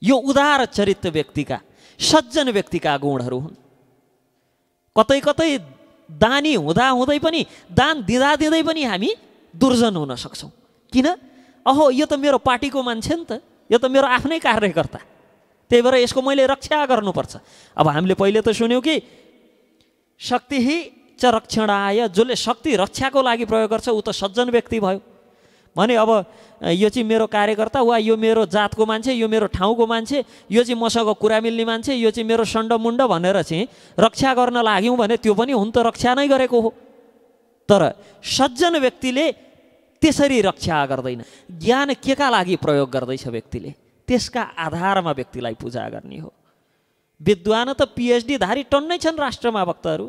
यो उदार चरित्र व्यक्तिका, सज्जन व्यक्तिका गुणहरू हुन्। कतै कतै दानी हुँदा हुँदै पनि, दान दिँदा दिँदै पनि हामी दुर्जन हुन सक्छौँ। किन? अहो यो त मेरो पार्टीको मान्छे नि त, यो त मेरो आफ्नै कार्यकर्ता, त्यही भएर यसको मैले रक्षा गर्नुपर्छ। अब हामीले पहिले त सुन्यौँ कि शक्ति च रक्षणाय, जसले शक्ति रक्षाको लागि प्रयोग गर्छ ऊ त सज्जन व्यक्ति भयो भने अब यो चाहिँ मेरो कार्यकर्ता वा यो मेरो जातको मान्छे, यो मेरो ठाउँको मान्छे, यो चाहिँ मसँग कुरा मिल्ने मान्छे, यो चाहिँ मेरो सण्डमुण्ड भनेर चाहिँ रक्षा गर्न लाग्यौँ भने त्यो पनि हुन त रक्षा नै गरेको हो। तर सज्जन व्यक्तिले त्यसरी रक्षा गर्दैन। ज्ञान के का लागि प्रयोग गर्दैछ व्यक्तिले, त्यसका आधारमा व्यक्तिलाई पूजा गर्ने हो। विद्वान त पिएचडी धारी टन्नै छन् राष्ट्रमा भक्तहरू,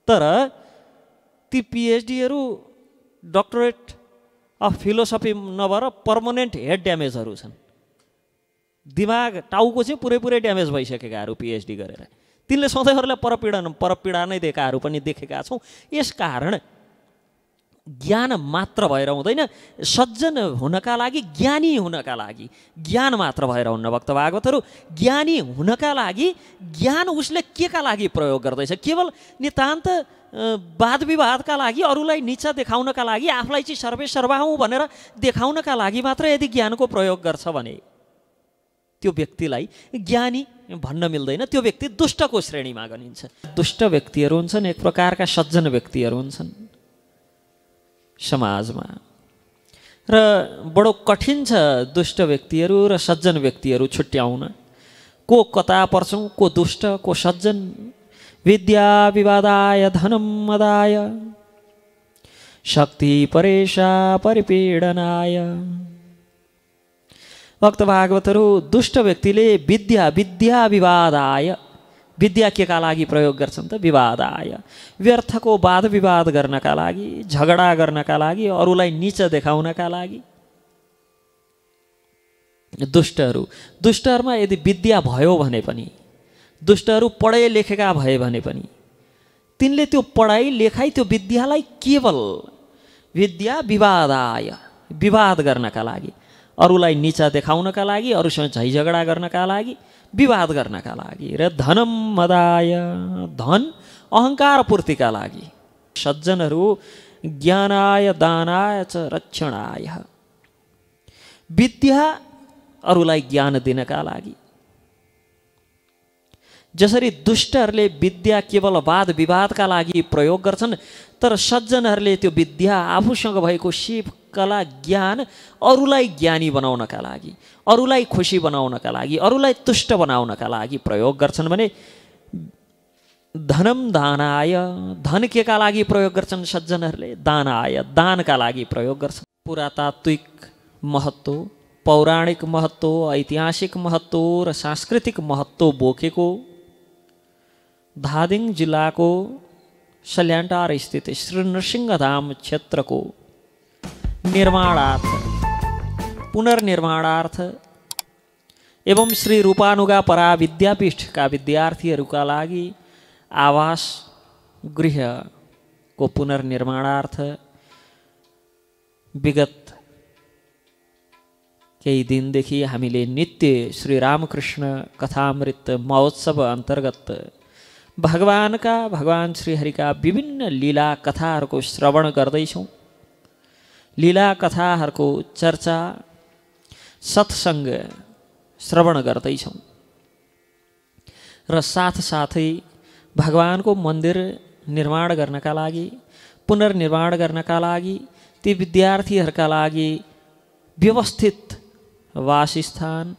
तर ती पिएचडीहरू डक्टरेट अफ फिलोसफी नभएर पर्मनेन्ट हेड ड्यामेजहरू छन्। दिमाग टाउको चाहिँ पुरै ड्यामेज भइसकेकाहरू पिएचडी गरेर, तिनले सधैँहरूलाई परपीडा नै दिएकाहरू पनि देखेका छौँ। यसकारण ज्ञान मात्र भएर हुँदैन, सज्जन हुनका लागि, ज्ञानी हुनका लागि ज्ञान मात्र भएर हुन्न। भक्त भागवतहरू ज्ञानी हुनका लागि ज्ञान उसले के का लागि प्रयोग गर्दैछ? केवल नितान्त वाद विवादका लागि, अरूलाई निचा देखाउनका लागि, आफूलाई चाहिँ सर्वे सर्वा हुँ भनेर देखाउनका लागि मात्र यदि ज्ञानको प्रयोग गर्छ भने त्यो व्यक्तिलाई ज्ञानी भन्न मिल्दैन। त्यो व्यक्ति दुष्टको श्रेणीमा गनिन्छ। दुष्ट व्यक्तिहरू हुन्छन्, एक प्रकारका सज्जन व्यक्तिहरू हुन्छन् समाजमा, र बडो कठिन छ दुष्ट व्यक्तिहरू र सज्जन व्यक्तिहरू छुट्याउन। को कता पर्छौँ, को दुष्ट को सज्जन। विद्या विवादाय धनम मदाय, शक्ति परेशा परिपीडनाय। भक्त भागवतहरू दुष्ट व्यक्तिले विद्या विवादाय, विद्या के का लागि प्रयोग गर्छन् त? विवादाय, व्यर्थको वाद विवाद गर्नका लागि, झगडा गर्नका लागि, अरूलाई नीच देखाउनका लागि। दुष्टहरूमा यदि विद्या भयो भने पनि, दुष्टहरू पढे लेखेका भए भने पनि तिनले त्यो पढाइ लेखाइ त्यो विद्यालाई केवल विद्या विवादाय, विवाद गर्नका लागि, अरूलाई नीचा देखाउनका लागि, अरूसँग झैझगडा गर्नका लागि, विवाद गर्नका लागि। र धनम मदाय, धन अहङ्कार पूर्तिका लागि। सज्जनहरू ज्ञानाय दानाय च रक्षणाय, विद्या अरूलाई ज्ञान दिनका लागि। जसरी दुष्टहरूले विद्या केवल वाद विवादका लागि प्रयोग गर्छन्, तर सज्जनहरूले त्यो विद्या आफूसँग भएको सिप कला ज्ञान अरूलाई ज्ञानी बनाउनका लागि, अरूलाई खुसी बनाउनका लागि, अरूलाई तुष्ट बनाउनका लागि प्रयोग गर्छन् भने धनम दानाय, धन के का लागि प्रयोग गर्छन् सज्जनहरूले? दानाय, दानका लागि प्रयोग गर्छन्। पुरातात्विक महत्त्व, पौराणिक महत्त्व, ऐतिहासिक महत्त्व र सांस्कृतिक महत्त्व बोकेको धादिङ जिल्लाको सल्यानटार स्थित श्री नृसिंहधाम क्षेत्रको निर्माणार्थ, पुनर्निर्माणार्थ एवं श्री रूपानुगा परा विद्यापीठका विद्यार्थीहरूका लागि आवास गृहको पुनर्निर्माणार्थ विगत केही दिनदेखि हामीले नित्य श्री रामकृष्ण कथामृत महोत्सव अन्तर्गत भगवान श्रीहरिका विभिन्न लीला कथाहरूको श्रवण गर्दैछौँ। लीला कथाहरूको चर्चा, सत्सङ्ग श्रवण गर्दैछौँ र साथसाथै भगवानको मन्दिर निर्माण गर्नका लागि, पुनर्निर्माण गर्नका लागि, ती विद्यार्थीहरूका लागि व्यवस्थित वासस्थान,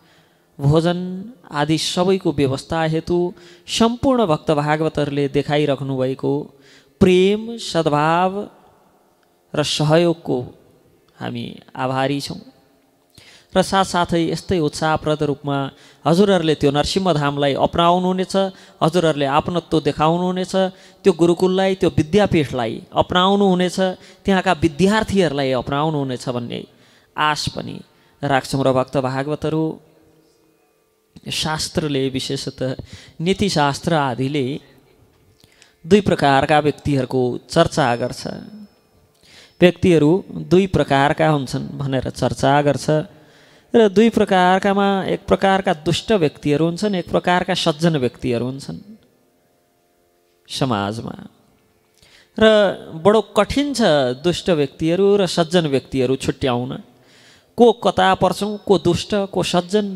भोजन आदि सबैको व्यवस्था हेतु सम्पूर्ण भक्त भागवतहरूले देखाइराख्नु भएको प्रेम, सद्भाव र सहयोगको हामी आभारी छौँ। र साथसाथै यस्तै उत्साहप्रद रूपमा हजुरहरूले त्यो नरसिंहधामलाई अपनाउनुहुनेछ, हजुरहरूले आपनत्व देखाउनुहुनेछ, त्यो गुरुकुललाई, त्यो विद्यापीठलाई अपनाउनुहुनेछ, त्यहाँका विद्यार्थीहरूलाई अपनाउनुहुनेछ भन्ने आश पनि राख्छौँ। र भक्त भागवतहरू शास्त्रले, विशेषतः नीतिशास्त्र आदिले दुई प्रकारका व्यक्तिहरूको चर्चा गर्छ। व्यक्तिहरू दुई प्रकारका हुन्छन् भनेर चर्चा गर्छ र दुई प्रकारकामा एक प्रकारका दुष्ट व्यक्तिहरू हुन्छन्, एक प्रकारका सज्जन व्यक्तिहरू हुन्छन् समाजमा। र बडो कठिन छ दुष्ट व्यक्तिहरू र सज्जन व्यक्तिहरू छुट्याउन। को कता पर्छौँ, को दुष्ट को सज्जन।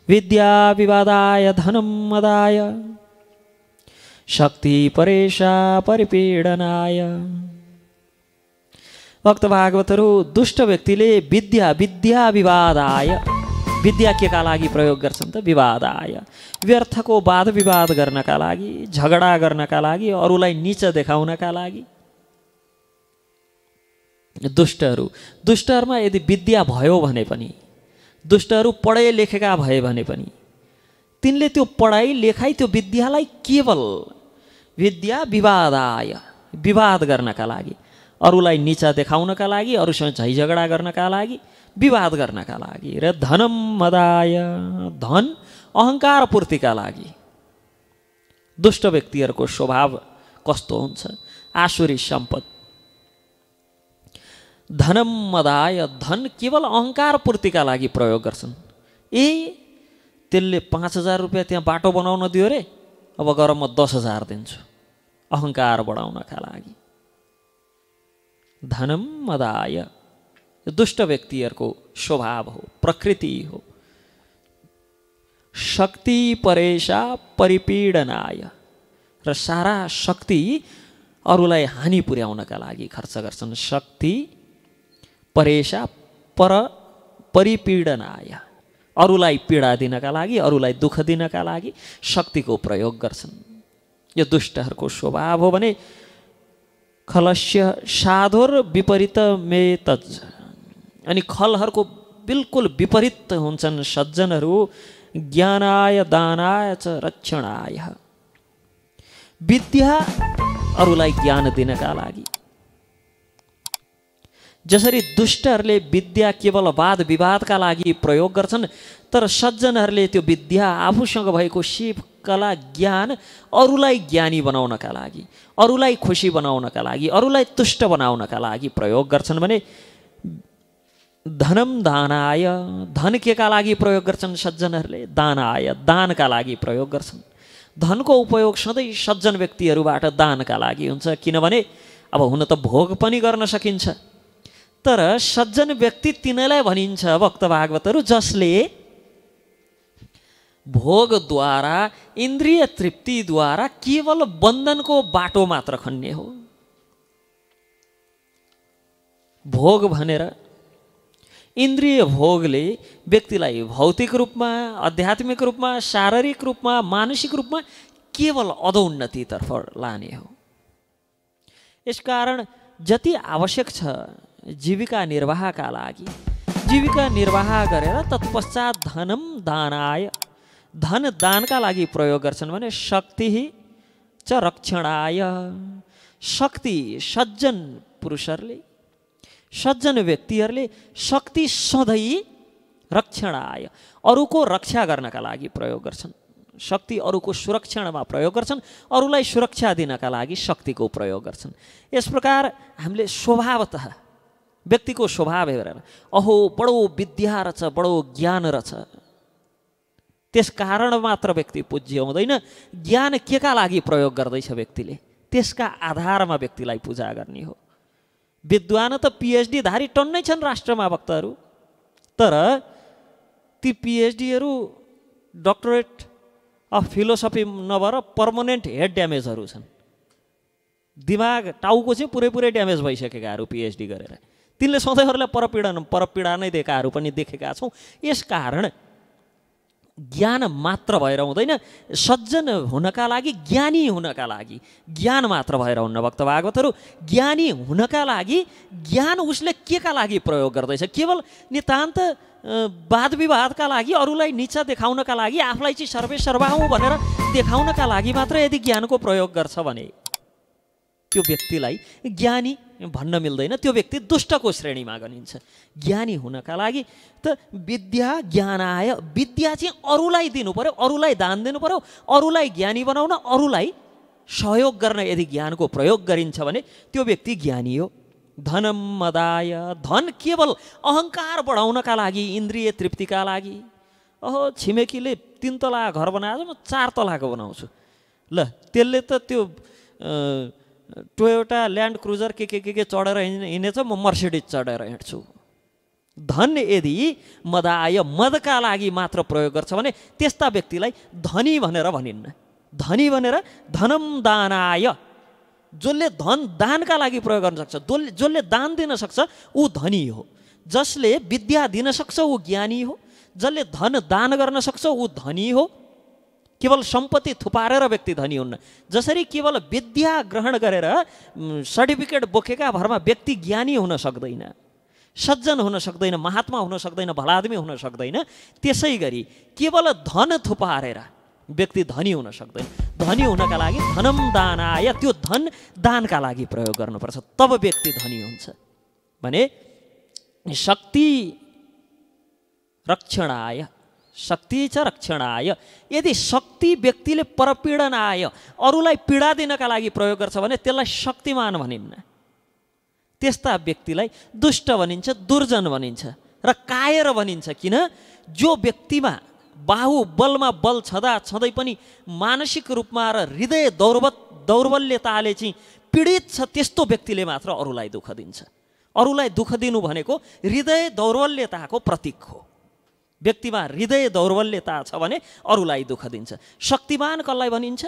विद्या विवादाय धनं मदाय शक्ति परेशा परिपीडनाय। भक्त भागवतहरू दुष्ट व्यक्तिले विद्या विद्या विवादाय, विद्या केका लागि प्रयोग गर्छन् त? विवादाय, व्यर्थको वाद विवाद गर्नका लागि, झगडा गर्नका लागि, अरूलाई नीच देखाउनका लागि। दुष्टहरूमा यदि विद्या भयो भने पनि, दुष्टहरू पढे लेखेका भए भने पनि तिनले त्यो पढाइ लेखाइ त्यो विद्यालाई केवल विद्या विवादाय, विवाद गर्नका लागि, अरूलाई नीचा देखाउनका लागि, अरूसँग झैझगडा गर्नका लागि, विवाद गर्नका लागि। र धनम मदाय, धन अहङ्कार पूर्तिका लागि। दुष्ट व्यक्तिहरूको स्वभाव कस्तो हुन्छ? आसुरी सम्पद। धनम मदाय, धन केवल अहङ्कार पूर्तिका लागि प्रयोग गर्छन्। त्यसले 5,000 रुपियाँ त्यहाँ बाटो बनाउन दियो रे, अब गर म 10,000 दिन्छु, अहङ्कार बढाउनका लागि। धनम मदाय दुष्ट व्यक्तिहरूको स्वभाव हो, प्रकृति हो। शक्ति परेशा परिपीडनाय, र सारा शक्ति अरूलाई हानि पुर्याउनका लागि खर्च गर्छन्। शक्ति परेशा परिपीडनाय, अरूलाई पीडा दिनका लागि, अरूलाई दुःख दिनका लागि शक्तिको प्रयोग गर्छन्। यो दुष्टहरूको स्वभाव हो भने खलस्य साधुर विपरीत मेतज, अनि खलहरूको बिल्कुल विपरीत हुन्छन् सज्जनहरू। ज्ञानाय दानाय च रक्षणाय, विद्या अरूलाई ज्ञान दिनका लागि। जसरी दुष्टहरूले विद्या केवल वाद विवादका लागि प्रयोग गर्छन्, तर सज्जनहरूले त्यो विद्या आफूसँग भएको सिप कला ज्ञान अरूलाई ज्ञानी बनाउनका लागि, अरूलाई खुसी बनाउनका लागि, अरूलाई तुष्ट बनाउनका लागि प्रयोग गर्छन् भने धनम दानाय, धन केका लागि प्रयोग गर्छन् सज्जनहरूले? दानाय, दानका लागि प्रयोग गर्छन्। धनको उपयोग सधैँ सज्जन व्यक्तिहरूबाट दानका लागि हुन्छ, किनभने अब हुन त भोग पनि गर्न सकिन्छ, तर सज्जन व्यक्ति तिनैलाई भनिन्छ भक्त भागवतहरू जसले भोगद्वारा, इन्द्रिय तृप्तिद्वारा केवल बन्धनको बाटो मात्र खन्ने हो। भोग भनेर इन्द्रिय भोगले व्यक्तिलाई भौतिक रूपमा, आध्यात्मिक रूपमा, शारीरिक रूपमा, मानसिक रूपमा केवल अधोन्नतितर्फ लाने हो। यसकारण जति आवश्यक छ जीविका निर्वाहका लागि, जीविका निर्वाह गरेर तत्पश्चात धनम दानाय, धन दानका लागि प्रयोग गर्छन् भने शक्ति च रक्षणाय, शक्ति सज्जन पुरुषहरूले, सज्जन व्यक्तिहरूले शक्ति सधैँ रक्षणाय, अरूको रक्षा गर्नका लागि प्रयोग गर्छन्। शक्ति अरूको सुरक्षणमा प्रयोग गर्छन्, अरूलाई सुरक्षा दिनका लागि शक्तिको प्रयोग गर्छन्। यस प्रकार हामीले स्वभावतः व्यक्तिको स्वभाव हेरेर अहो बडो विद्या रहेछ, बडो ज्ञान रहेछ, त्यस कारण मात्र व्यक्ति पूज्य हुँदैन। ज्ञान केका लागि प्रयोग गर्दैछ व्यक्तिले, त्यसका आधारमा व्यक्तिलाई पूजा गर्ने हो। विद्वान त पिएचडी धारी टन्नै छन् राष्ट्रमा भक्तहरू, तर ती पिएचडीहरू डक्टरेट अफ फिलोसफी नभएर पर्मनेन्ट हेड ड्यामेजहरू छन्। दिमाग टाउको चाहिँ पुरै ड्यामेज भइसकेकाहरू पिएचडी गरेर, तिनले सधैँहरूलाई परपीडा नै दिएकाहरू पनि देखेका छौँ। यसकारण ज्ञान मात्र भएर हुँदैन, सज्जन हुनका लागि, ज्ञानी हुनका लागि ज्ञान मात्र भएर हुन्न। भक्त भागवतहरू ज्ञानी हुनका लागि ज्ञान उसले केका लागि प्रयोग गर्दैछ? केवल नितान्त वाद विवादका लागि, अरूलाई नीचा देखाउनका लागि, आफूलाई चाहिँ सर्वेसर्वा हुँ भनेर देखाउनका लागि मात्र यदि ज्ञानको प्रयोग गर्छ भने त्यो व्यक्तिलाई ज्ञानी भन्न मिल्दैन, त्यो व्यक्ति दुष्टको श्रेणीमा गनिन्छ। ज्ञानी हुनका लागि त विद्या ज्ञानाय, विद्या चाहिँ अरूलाई दिनु पर्यो, अरूलाई दान दिनु पर्यो, अरूलाई ज्ञानी बनाउन, अरूलाई सहयोग गर्न यदि ज्ञानको प्रयोग गरिन्छ भने त्यो व्यक्ति ज्ञानी हो। धनम मदाय, धन केवल अहङ्कार बढाउनका लागि, इन्द्रिय तृप्तिका लागि। अहो छिमेकीले 3 तला घर बनाएर म 4 तलाको बनाउँछु, ल त्यसले त त्यो टोयोटा ल्यान्ड क्रुजर के चढेर हिँडेछ, म मर्सिडिज चढेर हिँड्छु। धन यदि मदाय, मदका लागि मात्र प्रयोग गर्छ भने त्यस्ता व्यक्तिलाई धनी भनेर भनिन्न। धनी भनेर धनम दानाय, जसले धन दानका लागि प्रयोग गर्न सक्छ, जसले दान दिन सक्छ ऊ धनी हो। जसले विद्या दिन सक्छ ऊ ज्ञानी हो। जसले धन दान गर्न सक्छ ऊ धनी हो। केवल सम्पत्ति थुपारेर व्यक्ति धनी हुन्न। जसरी केवल विद्या ग्रहण गरेर सर्टिफिकेट बोकेका भरमा व्यक्ति ज्ञानी हुन सक्दैन, सज्जन हुन सक्दैन, महात्मा हुन सक्दैन, भलादमी हुन सक्दैन, त्यसै गरी केवल धन थुपारेर व्यक्ति धनी हुन सक्दैन। धनी हुनका लागि धनम दानाय, त्यो धन दानका लागि प्रयोग गर्नुपर्छ, तब व्यक्ति धनी हुन्छ। भने शक्ति रक्षणाय, शक्ति च रक्षणाय, यदि शक्ति व्यक्तिले परपीडनाय, अरूलाई पीडा दिनका लागि प्रयोग गर्छ भने त्यसलाई शक्तिमान भनिन्न। त्यस्ता व्यक्तिलाई दुष्ट भनिन्छ, दुर्जन भनिन्छ र कायर भनिन्छ। किन? जो व्यक्तिमा बाहुबलमा बल छँदा छँदै पनि मानसिक रूपमा र हृदय दौर्बल्यताले चाहिँ पीडित छ, त्यस्तो व्यक्तिले मात्र अरूलाई दुःख दिन्छ। अरूलाई दुःख दिनु भनेको हृदय दौर्बल्यताको प्रतीक हो। व्यक्तिमा हृदय दौर्बल्यता छ भने अरूलाई दुःख दिन्छ। शक्तिमान कसलाई भनिन्छ?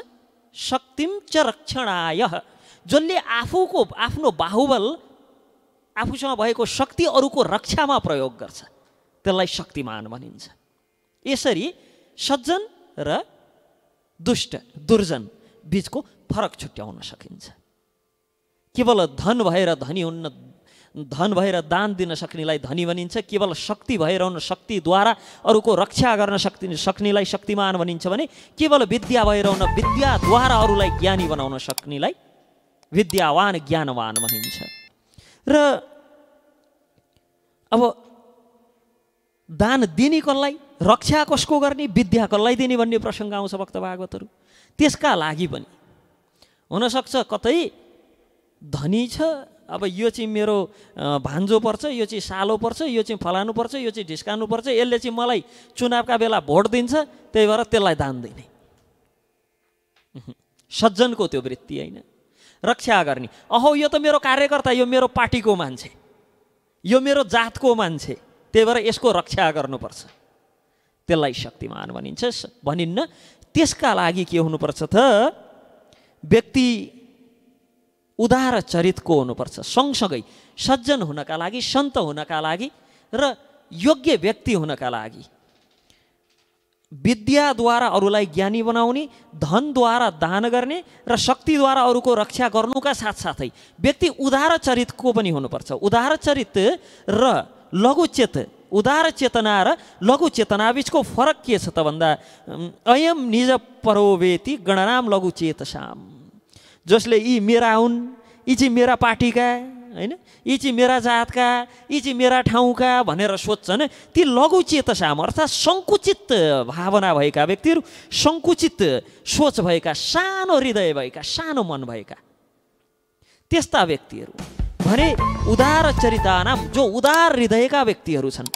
शक्तिम च रक्षणाय, जसले आफ्नो बाहुबल, आफूसँग भएको शक्ति अरूको रक्षामा प्रयोग गर्छ, त्यसलाई शक्तिमान भनिन्छ। यसरी सज्जन र दुष्ट दुर्जन बीचको फरक छुट्याउन सकिन्छ। केवल धन भएर धनी हुन्न, धन भएर दान दिन सक्नेलाई धनी भनिन्छ। केवल शक्ति भएर शक्तिद्वारा अरूको रक्षा गर्न सक्नेलाई शक्तिमान भनिन्छ भने केवल विद्या भएर विद्याद्वारा अरूलाई ज्ञानी बनाउन सक्नेलाई विद्यावान ज्ञानवान भनिन्छ। र अब दान दिने कसलाई, रक्षा कसको गर्ने, विद्या कसलाई दिने भन्ने प्रसङ्ग आउँछ भक्त भागवतहरू। त्यसका लागि पनि हुनसक्छ कतै धनी छ, अब यो चाहिँ मेरो भान्जो पर्छ, यो चाहिँ सालो पर्छ, यो चाहिँ फलानु पर्छ, यो चाहिँ ढिस्कानु पर्छ, यसले चाहिँ मलाई चुनावका बेला भोट दिन्छ, त्यही भएर त्यसलाई दान दिने। सज्जनको त्यो वृत्ति होइन। रक्षा गर्ने, अहो यो त मेरो कार्यकर्ता, यो मेरो पार्टीको मान्छे, यो मेरो जातको मान्छे, त्यही भएर यसको रक्षा गर्नुपर्छ, त्यसलाई शक्तिमान भनिन्न। त्यसका लागि के हुनुपर्छ त? व्यक्ति उदार चरितको हुनुपर्छ। सँगसँगै सज्जन हुनका लागि, सन्त हुनका लागि र योग्य व्यक्ति हुनका लागि विद्याद्वारा अरूलाई ज्ञानी बनाउने, धनद्वारा दान गर्ने र शक्तिद्वारा अरूको रक्षा गर्नुका साथसाथै व्यक्ति उदार चरितको पनि हुनुपर्छ। उदार चरित र लघुचेत, उदार चेतना र लघु चेतना बीचको फरक के छ त भन्दा अयम निज परोवेति गणनाम लघुचेतसाम, जसले यी मेरा हुन्, यी चाहिँ मेरा पार्टीका होइन, यी चाहिँ मेरा जातका, यी चाहिँ मेरा ठाउँका भनेर सोध्छन्, ती लघुचेतसाम अर्थात् सङ्कुचित भावना भएका व्यक्तिहरू, सङ्कुचित सोच भएका, सानो हृदय भएका, सानो मन भएका त्यस्ता व्यक्तिहरू भने उदार चरितानाम, जो उदार हृदयका व्यक्तिहरू छन्,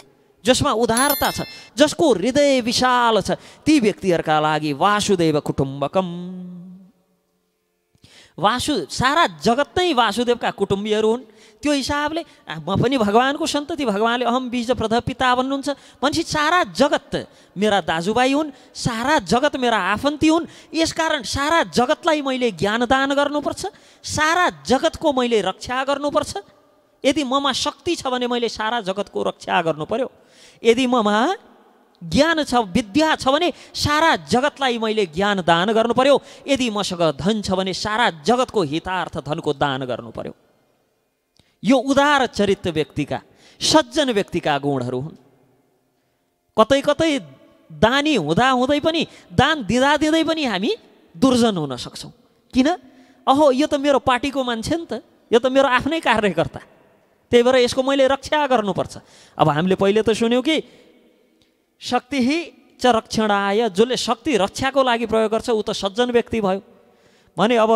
जसमा उदारता छ, जसको हृदय विशाल छ, ती व्यक्तिहरूका लागि वासुदेव कुटुम्बकम, सारा जगत नै वासुदेवका कुटुम्बीहरू हुन्। त्यो हिसाबले म पनि भगवानको सन्तति, भगवानले अहम बीज प्रथ पिता भन्नुहुन्छ भनेपछि सारा जगत मेरा दाजुभाइ हुन्, सारा जगत मेरा आफन्ती हुन्। यसकारण सारा जगतलाई मैले ज्ञानदान गर्नुपर्छ, सारा जगतको मैले रक्षा गर्नुपर्छ। यदि ममा शक्ति छ भने मैले सारा जगतको रक्षा गर्नु पर्यो। यदि ममा ज्ञान छ, विद्या छ भने सारा जगतलाई मैले ज्ञान दान गर्नु पर्यो। यदि मसँग धन छ भने सारा जगतको हितार्थ धनको दान गर्नु पर्यो। यो उदार चरित्र व्यक्तिका, सज्जन व्यक्तिका गुणहरू हुन्। कतै कतै दानी हुँदा हुँदै पनि, दान दिँदा दिँदै पनि हामी दुर्जन हुन सक्छौँ। किन? अहो यो त मेरो पार्टीको मान्छे नि त, यो त मेरो आफ्नै कार्यकर्ता, त्यही भएर यसको मैले रक्षा गर्नुपर्छ। अब हामीले पहिले त सुन्यौँ कि शक्ति च रक्षणाय, जसले शक्ति रक्षाको लागि प्रयोग गर्छ ऊ त सज्जन व्यक्ति भयो। भने अब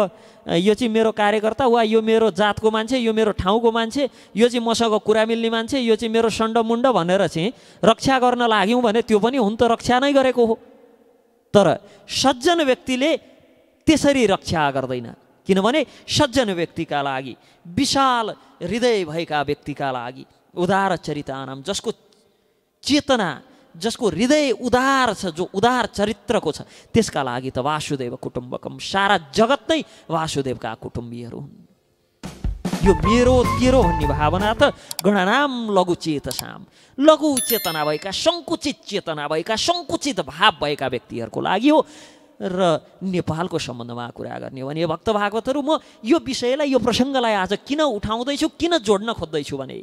यो चाहिँ मेरो कार्यकर्ता वा यो मेरो जातको मान्छे, यो मेरो ठाउँको मान्छे, यो चाहिँ मसँग कुरा मिल्ने मान्छे, यो चाहिँ मेरो सण्डमुण्ड भनेर चाहिँ रक्षा गर्न लाग्यौँ भने त्यो पनि हुन त रक्षा नै गरेको हो। तर सज्जन व्यक्तिले त्यसरी रक्षा गर्दैन, किनभने सज्जन व्यक्तिका लागि, विशाल हृदय भएका व्यक्तिका लागि, उदार चरितानाम, जसको चेतना, जसको हृदय उदार छ, जो उदार चरित्रको छ, त्यसका लागि त वासुदेव कुटुम्बकम, सारा जगत नै वासुदेवका कुटुम्बीहरू हुन्। यो मेरो तेरो भन्ने भावना त गणनाम लघु चेतसाम, लघु चेतना भएका, सङ्कुचित चेतना भएका, सङ्कुचित भाव भएका व्यक्तिहरूको लागि हो। र नेपालको सम्बन्धमा कुरा गर्ने भने भक्त भागवतहरू, म यो विषयलाई, यो प्रसङ्गलाई आज किन उठाउँदैछु, किन जोड्न खोज्दैछु भने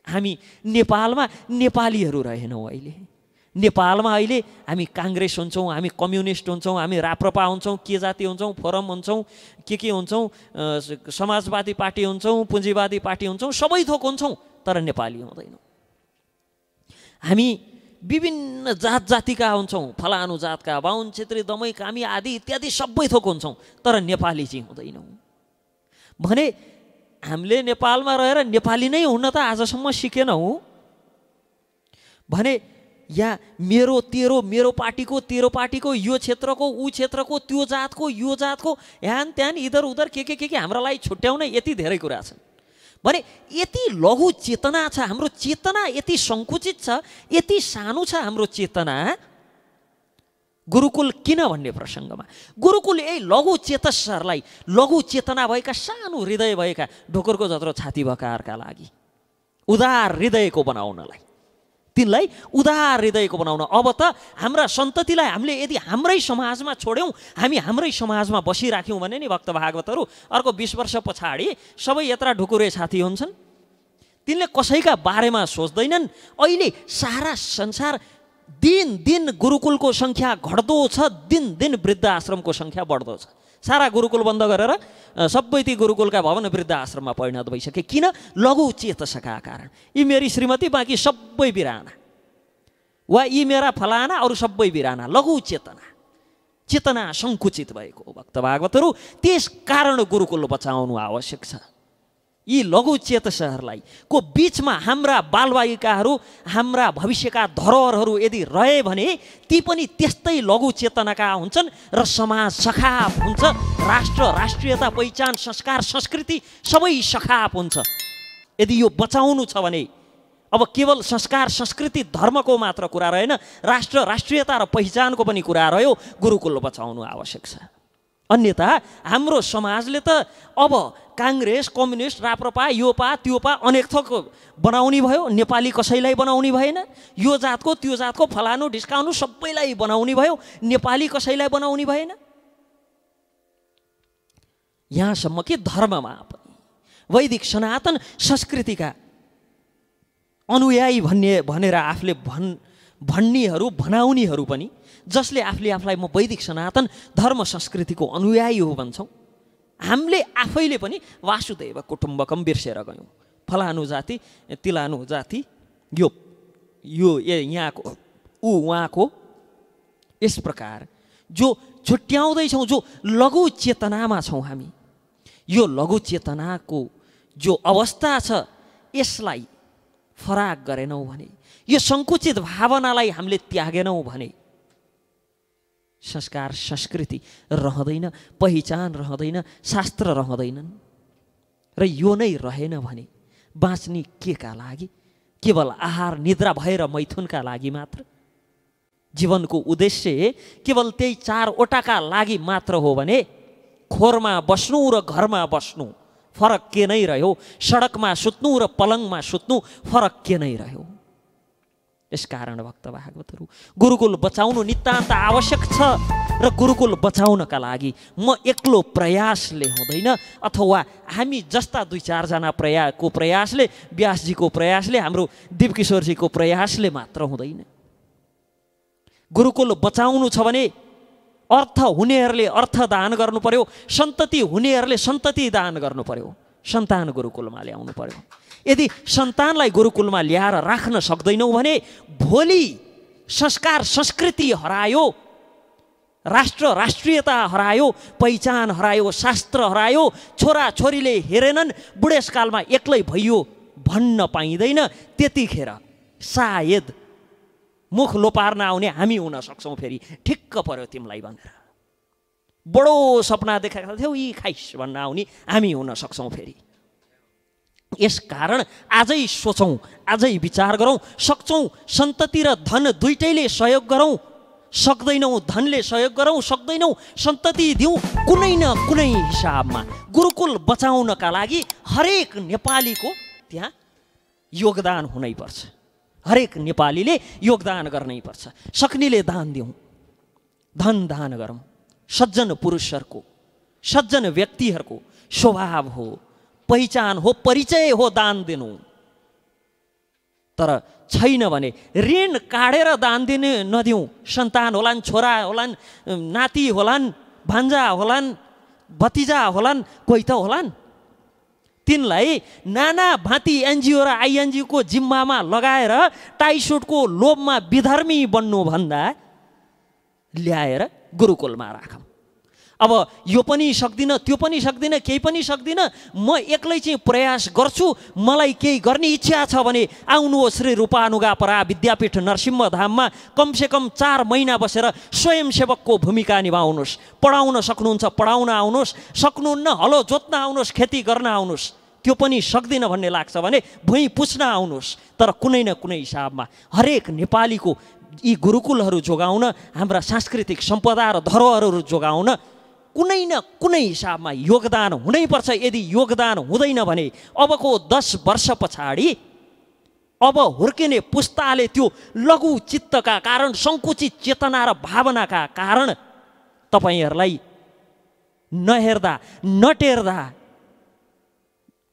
हामी नेपालमा नेपालीहरू रहेनौँ। अहिले नेपालमा अहिले हामी काङ्ग्रेस हुन्छौँ, हामी कम्युनिस्ट हुन्छौँ, हामी राप्रपा हुन्छौँ, के जाति हुन्छौँ, फोरम हुन्छौँ, के हुन्छौँ, समाजवादी पार्टी हुन्छौँ, पुँजीवादी पार्टी हुन्छौँ, सबै थोक हुन्छौँ, तर नेपाली हुँदैनौँ। हामी विभिन्न जात जातिका हुन्छौँ, फलानु जातका, बाहुन, छेत्री, दमाई, कामी आदि इत्यादि सबै थोक हुन्छौँ, तर नेपाली चाहिँ हुँदैनौँ। भने हामीले नेपालमा रहेर नेपाली नै हुन त आजसम्म सिकेनौँ भने या मेरो तेरो, मेरो पार्टीको तेरो पार्टीको, यो क्षेत्रको ऊ क्षेत्रको, त्यो जातको यो जातको, ह्यान त्यान इधर उधर के हाम्रा लागि छुट्याउने यति धेरै कुरा छन् भने यति लघु चेतना छ हाम्रो, चेतना यति सङ्कुचित छ, यति सानो छ हाम्रो चेतना। गुरुकुल किन भन्ने प्रसङ्गमा गुरुकुल यही लघु चेतसहरूलाई, लघु चेतना भएका, सानो हृदय भएका, ढोकरको जत्रो छाती भएकाहरूका लागि उदार हृदयको बनाउनलाई, तिनलाई उदार हृदयको बनाउन। अब त हाम्रा सन्ततिलाई हामीले यदि हाम्रै समाजमा छोड्यौँ, हामी हाम्रै समाजमा बसिराख्यौँ भने नि भक्त भागवतहरू, अर्को 20 वर्ष पछाडि सबै यत्रा ढुकुरे साथी हुन्छन्, तिनले कसैका बारेमा सोच्दैनन्। अहिले सारा संसार दिन दिन गुरुकुलको सङ्ख्या घट्दो छ, दिन दिन वृद्ध आश्रमको सङ्ख्या बढ्दो छ। सारा गुरुकुल बन्द गरेर सबै ती गुरुकुलका भवन वृद्ध आश्रममा परिणत भइसके। किन? लघु चेतसका कारण। यी मेरी श्रीमती, बाँकी सबै बिराना, वा यी मेरा फलाना, अरू सबै बिराना। लघु चेतना, चेतना सङ्कुचित भएको भक्त भागवतहरू, त्यस कारण गुरुकुल बचाउनु आवश्यक छ। यी लघु चेतसहरूलाई को बीचमा हाम्रा बालबालिकाहरू, हाम्रा भविष्यका धरोहरहरू यदि रहे भने ती पनि त्यस्तै लघु चेतनाका हुन्छन् र समाज सखाप हुन्छ, राष्ट्र, राष्ट्रियता, पहिचान, संस्कार, संस्कृति सबै सखाप हुन्छ। यदि यो बचाउनु छ भने अब केवल संस्कार, संस्कृति, धर्मको मात्र कुरा रहेन, राष्ट्र, राष्ट्रियता र पहिचानको पनि कुरा रह्यो। गुरुकुल बचाउनु आवश्यक छ। अन्यथा हाम्रो समाजले त अब काङ्ग्रेस, कम्युनिस्ट, राप्रपा, योपा, त्योपा अनेक थोक बनाउने भयो, नेपाली कसैलाई बनाउने भएन। यो जातको, त्यो जातको, फलानु ढिस्काउनु सबैलाई बनाउने भयो, नेपाली कसैलाई बनाउने भएन। यहाँसम्म कि धर्ममा पनि वैदिक सनातन संस्कृतिका अनुयायी भनेर आफूले भन्नेहरू, भनाउनेहरू पनि, जसले आफूले आफूलाई म वैदिक सनातन धर्म संस्कृतिको अनुयायी हो भन्छौँ, हामीले आफैले पनि वासुदेव कुटुम्बकम बिर्सेर गयौँ। फलानु जाति, तिलानु जाति, यो यहाँको, ऊ उहाँको, यस प्रकार जो छुट्याउँदैछौँ, जो लघु चेतनामा छौँ हामी, यो लघु चेतनाको जो अवस्था छ, यसलाई फराक गरेनौँ भने, यो सङ्कुचित भावनालाई हामीले त्यागेनौँ भने संस्कार, संस्कृति रहँदैन, पहिचान रहँदैन, शास्त्र रहँदैनन्। र यो नै रहेन भने बाँच्ने के का लागि? केवल आहार, निद्रा भएर मैथुनका लागि मात्र? जीवनको उद्देश्य केवल त्यही 4वटाका लागि मात्र हो भने खोरमा बस्नु र घरमा बस्नु फरक के नै रह्यो? सडकमा सुत्नु र पलङमा सुत्नु फरक के नै रह्यो? यसकारण भक्त भागवतहरू, गुरुकुल बचाउनु नितान्त आवश्यक छ। र गुरुकुल बचाउनका लागि म एक्लो प्रयासले हुँदैन, अथवा हामी जस्ता 2-4 जना प्रयासले, व्यासजीको प्रयासले, हाम्रो दिपकिशोरजीको प्रयासले मात्र हुँदैन। गुरुकुल बचाउनु छ भने अर्थ हुनेहरूले अर्थ दान गर्नु पर्यो, सन्तति हुनेहरूले सन्तति दान गर्नु पर्यो, सन्तान गुरुकुलमा ल्याउनु पर्यो। यदि सन्तानलाई गुरुकुलमा ल्याएर राख्न सक्दैनौँ भने भोलि संस्कार, संस्कृति हरायो राष्ट्र राष्ट्रियता हरायो, पहिचान हरायो, शास्त्र हरायो, छोरा छोरीले हेरेनन्, बुढेसकालमा एक्लै भइयो भन्न पाइँदैन। त्यतिखेर सायद मुख लोपार्न आउने हामी हुन सक्छौँ। फेरि ठिक्क पर्यो तिमीलाई भनेर बडो सपना देखाएको थियौ यी खाइस भन्न आउने हामी हुन सक्छौँ फेरि। यसकारण आजै सोचौँ, आजै विचार गरौँ, सक्छौँ सन्तति र धन दुइटैले सहयोग गरौँ। सक्दैनौँ धनले सहयोग गरौँ, सक्दैनौँ सन्तति दिउँ। कुनै न कुनै हिसाबमा गुरुकुल बचाउनका लागि हरेक नेपालीको त्यहाँ योगदान हुनैपर्छ। हरेक नेपालीले योगदान गर्नैपर्छ। सक्नेले दान दिउँ, धन दान गरौँ। सज्जन पुरुषहरूको, सज्जन व्यक्तिहरूको स्वभाव हो, पहिचान हो, परिचय हो दान दिनु। तर छैन भने ऋण काटेर दान दिने नदिउँ। सन्तान होलान्, छोरा होलान्, नाति होलान्, भान्जा होलान्, भतिजा होलान्, कोही त होलान्, तिनलाई नाना भाँती एनजिओ र आइएनजिओको जिम्मामा लगाएर टाइसुटको लोभमा विधर्मी बन्नुभन्दा ल्याएर गुरुकुलमा राखौँ। अब यो पनि सक्दिनँ, त्यो पनि सक्दिनँ, केही पनि सक्दिनँ, म एक्लै चाहिँ प्रयास गर्छु, मलाई केही गर्ने इच्छा छ भने आउनुहोस् श्री रूपानुगापरा विद्यापीठ नरसिंहधाममा कमसेकम 4 महिना बसेर स्वयंसेवकको भूमिका निभाउनुहोस्। पढाउन सक्नुहुन्छ पढाउन आउनुहोस्, सक्नुहुन्न हलो जोत्न आउनुहोस्, खेती गर्न आउनुहोस्। त्यो पनि सक्दिनँ भन्ने लाग्छ भने भुइँ पुस्न आउनुहोस्। तर कुनै न कुनै हिसाबमा हरेक नेपालीको यी गुरुकुलहरू जोगाउन, हाम्रा सांस्कृतिक सम्पदा र धरोहरहरू जोगाउन कुनै न कुनै हिसाबमा योगदान हुनैपर्छ। यदि योगदान हुँदैन भने अबको 10 वर्ष पछाडि अब हुर्किने पुस्ताले त्यो लघु चित्तका कारण, सङ्कुचित चेतना र भावनाका कारण तपाईहरूलाई नहेर्दा नटेर्दा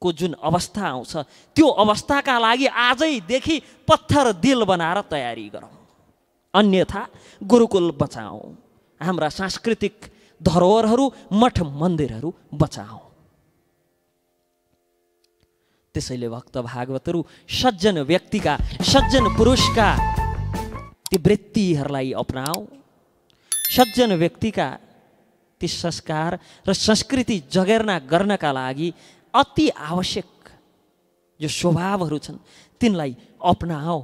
को जुन अवस्था आउँछ, त्यो अवस्थाका लागि आजैदेखि पत्थर दिल बनाएर तयारी गरौँ। अन्यथा गुरुकुल बचाऊ, हाम्रा सांस्कृतिक धरोहरहरू, मठ मन्दिरहरू बचाऊ। त्यसैले भक्त भागवतहरू सज्जन व्यक्तिका, सज्जन पुरुषका ती वृत्तिहरूलाई अपनाऊ। सज्जन व्यक्तिका ती संस्कार र संस्कृति जगेर्ना गर्नका लागि अति आवश्यक जो स्वभावहरू छन् तिनलाई अपनाऊ।